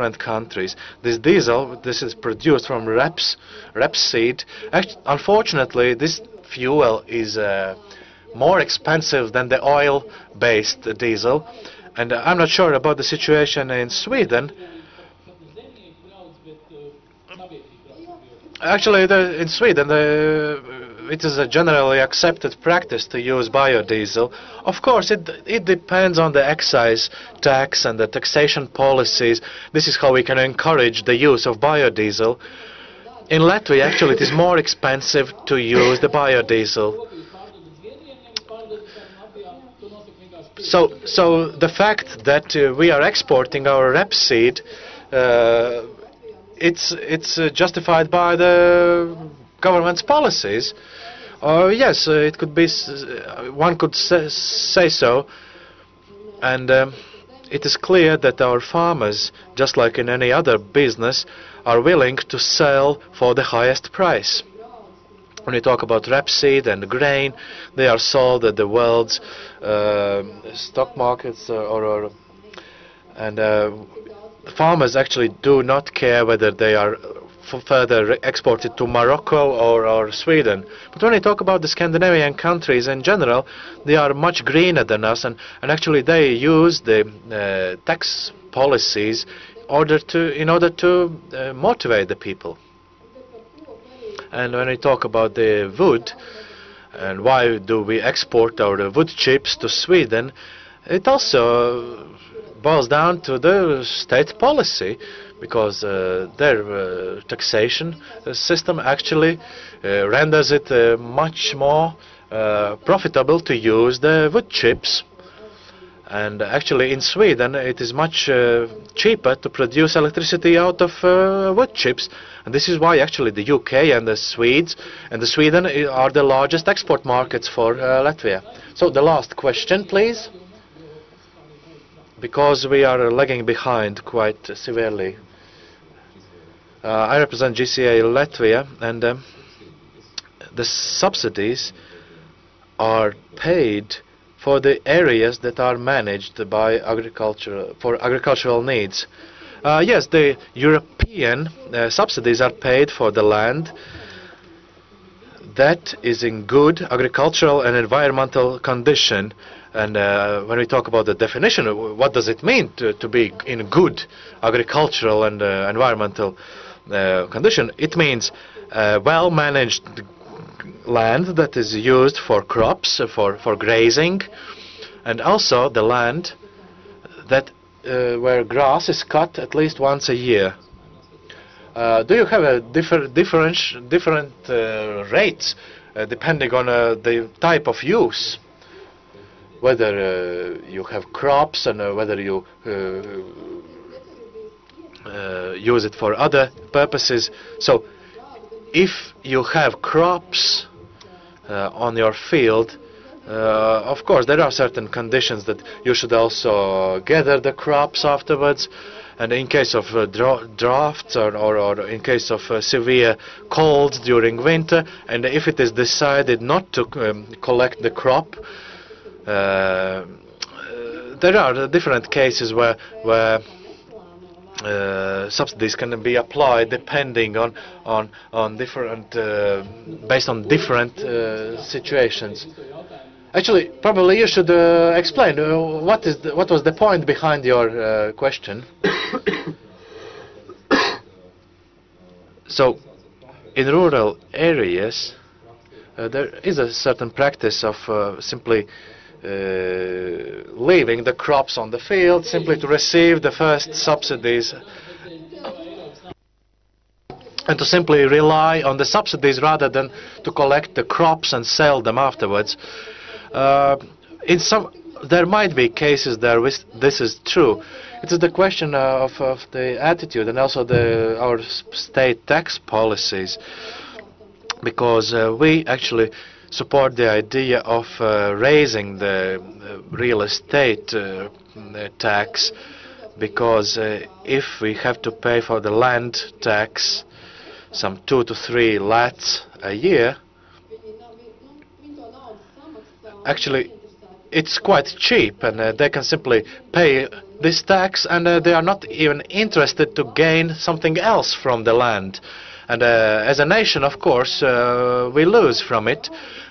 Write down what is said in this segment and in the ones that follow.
different countries. This diesel, this is produced from rapeseed. Unfortunately, this fuel is more expensive than the oil-based diesel. And I'm not sure about the situation in Sweden. Actually, in Sweden, it is a generally accepted practice to use biodiesel. Of course, it depends on the excise tax and the taxation policies. This is how we can encourage the use of biodiesel. In Latvia, actually, it is more expensive to use the biodiesel. So the fact that we are exporting our rapeseed, it's justified by the government's policies. Yes, it could be. One could say so. And it is clear that our farmers, just like in any other business, are willing to sell for the highest price. When we talk about rapeseed and grain, they are sold at the world's stock markets, and farmers actually do not care whether they are further exported to Morocco or Sweden. But when we talk about the Scandinavian countries in general, they are much greener than us, and actually they use the tax policies in order to motivate the people. And when we talk about the wood, and why do we export our wood chips to Sweden, it also boils down to the state policy, because their taxation system actually renders it much more profitable to use the wood chips. And actually in Sweden it is much cheaper to produce electricity out of wood chips. And this is why actually the UK and the Swedes and the Sweden are the largest export markets for Latvia. So the last question, please, because we are lagging behind quite severely. I represent GCA Latvia, and the subsidies are paid for the areas that are managed by for agricultural needs. Yes, the European subsidies are paid for the land that is in good agricultural and environmental condition. And when we talk about the definition, what does it mean to be in good agricultural and environmental condition? It means well-managed land that is used for crops, for grazing, and also the land that where grass is cut at least once a year. Do you have a different rates depending on the type of use? Whether you have crops and whether you use it for other purposes. So if you have crops on your field, of course there are certain conditions that you should also gather the crops afterwards, and in case of droughts or in case of severe colds during winter, and if it is decided not to collect the crop, there are different cases where subsidies can be applied depending on different based on different situations. Actually, probably you should explain what was the point behind your question. So, in rural areas, there is a certain practice of simply leaving the crops on the field simply to receive the first subsidies and to simply rely on the subsidies rather than to collect the crops and sell them afterwards. There might be cases there which this is true. It is the question of the attitude and also our state tax policies, because we actually support the idea of raising the real estate tax, because if we have to pay for the land tax some 2 to 3 lakhs a year, actually it's quite cheap, and they can simply pay this tax, and they are not even interested to gain something else from the land. And as a nation, of course, we lose from it.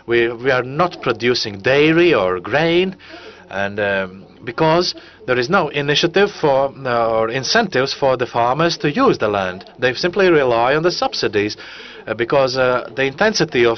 We are not producing dairy or grain, and because there is no initiative for or incentives for the farmers to use the land. They simply rely on the subsidies because the intensity of